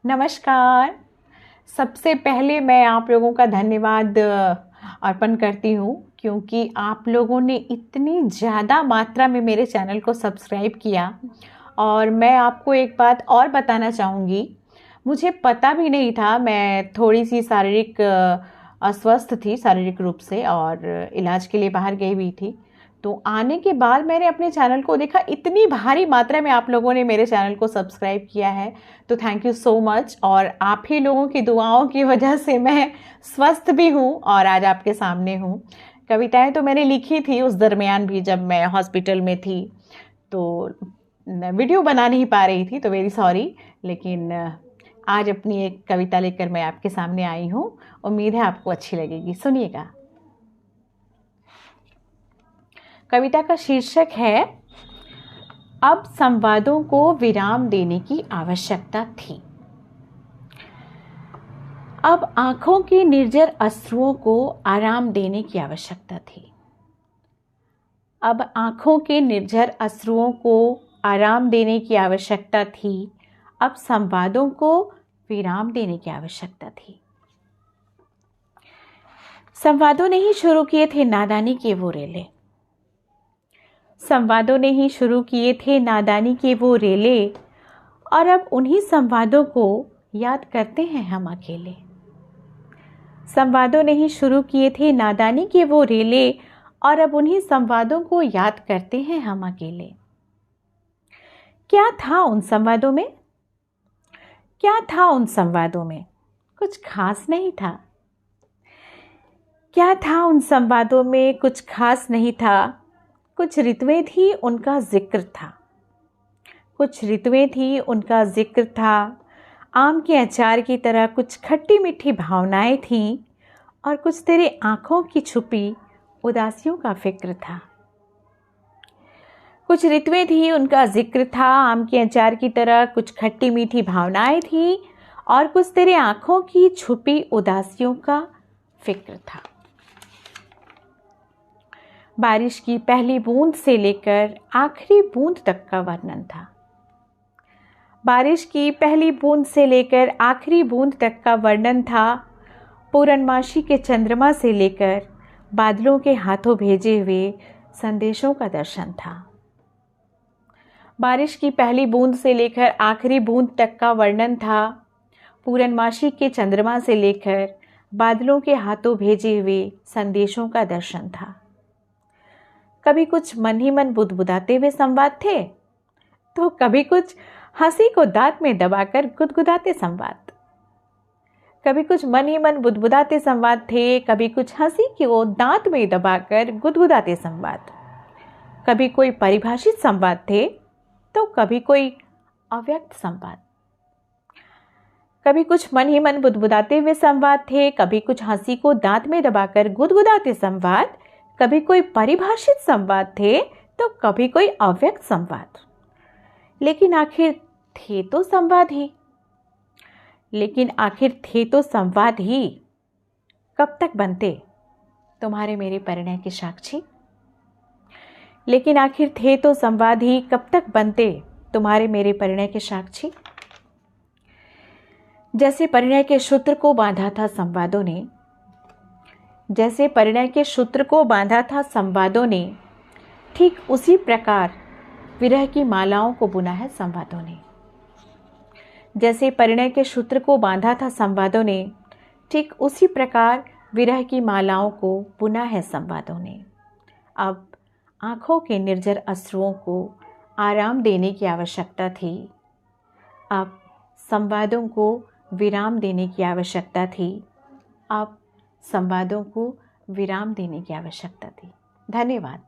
नमस्कार। सबसे पहले मैं आप लोगों का धन्यवाद अर्पण करती हूँ क्योंकि आप लोगों ने इतनी ज़्यादा मात्रा में मेरे चैनल को सब्सक्राइब किया। और मैं आपको एक बात और बताना चाहूँगी, मुझे पता भी नहीं था, मैं थोड़ी सी शारीरिक अस्वस्थ थी शारीरिक रूप से और इलाज के लिए बाहर गई हुई थी। तो आने के बाद मैंने अपने चैनल को देखा, इतनी भारी मात्रा में आप लोगों ने मेरे चैनल को सब्सक्राइब किया है, तो थैंक यू सो मच। और आप ही लोगों की दुआओं की वजह से मैं स्वस्थ भी हूँ और आज आपके सामने हूँ। कविताएं तो मैंने लिखी थी उस दरमियान भी, जब मैं हॉस्पिटल में थी, तो वीडियो बना नहीं पा रही थी, तो वेरी सॉरी। लेकिन आज अपनी एक कविता लेकर मैं आपके सामने आई हूँ, उम्मीद है आपको अच्छी लगेगी। सुनिएगा। कविता का शीर्षक है, अब संवादों को विराम देने की आवश्यकता थी। अब आंखों की निर्जर अश्रुओं को आराम देने की आवश्यकता थी। अब आंखों के निर्जर अश्रुओं को आराम देने की आवश्यकता थी। अब संवादों को विराम देने की आवश्यकता थी। संवादों ने ही शुरू किए थे नादानी के वो रेले। संवादों ने ही शुरू किए थे नादानी के वो रेले, और अब उन्हीं संवादों को याद करते हैं हम अकेले। संवादों ने ही शुरू किए थे नादानी के वो रेले, और अब उन्हीं संवादों को याद करते हैं हम अकेले। क्या था उन संवादों में? क्या था उन संवादों में? कुछ खास नहीं था। क्या था उन संवादों में? कुछ खास नहीं था। कुछ ऋतुएं थी उनका जिक्र था। कुछ ऋतुएं थी उनका जिक्र था। आम के अचार की तरह कुछ खट्टी मीठी भावनाएं थीं, और कुछ तेरे आंखों की छुपी उदासियों का फिक्र था। कुछ ऋतुएं थी उनका जिक्र था। आम के अचार की तरह कुछ खट्टी मीठी भावनाएं थीं, और कुछ तेरे आंखों की छुपी उदासियों का फिक्र था। बारिश की पहली बूंद से लेकर आखिरी बूंद तक का वर्णन था। बारिश की पहली बूंद से लेकर आखिरी बूंद तक का वर्णन था। पूर्णमासी के चंद्रमा से लेकर बादलों के हाथों भेजे हुए संदेशों का दर्शन था। बारिश की पहली बूंद से लेकर आखिरी बूंद तक का वर्णन था। पूर्णमासी के चंद्रमा से लेकर बादलों के हाथों भेजे हुए संदेशों का दर्शन था। कभी कुछ मन ही मन बुदबुदाते हुए संवाद थे, तो कभी कुछ हंसी को दांत में दबाकर गुदगुदाते संवाद। कभी कुछ मन ही मन बुदबुदाते संवाद थे, कभी कुछ हंसी को दांत में दबाकर गुदगुदाते संवाद। कभी कोई परिभाषित संवाद थे, तो कभी कोई अव्यक्त संवाद। कभी कुछ मन ही मन बुदबुदाते हुए संवाद थे, कभी कुछ हंसी को दांत में दबाकर गुदगुदाते संवाद। कभी कोई परिभाषित संवाद थे, तो कभी कोई अव्यक्त संवाद। लेकिन आखिर थे तो संवाद ही। लेकिन आखिर थे तो संवाद ही। कब तक बनते तुम्हारे मेरे परिणय के साक्षी? लेकिन आखिर थे तो संवाद ही। कब तक बनते तुम्हारे मेरे परिणय के साक्षी? जैसे परिणय के सूत्र को बांधा था संवादों ने, जैसे परिणय के सूत्र को बांधा था संवादों ने, ठीक उसी प्रकार विरह की मालाओं को बुना है संवादों ने। जैसे परिणय के सूत्र को बांधा था संवादों ने, ठीक उसी प्रकार विरह की मालाओं को बुना है संवादों ने। अब आंखों के निर्जर अश्रुओं को आराम देने की आवश्यकता थी। अब संवादों को विराम देने की आवश्यकता थी। अब संवादों को विराम देने की आवश्यकता थी। धन्यवाद।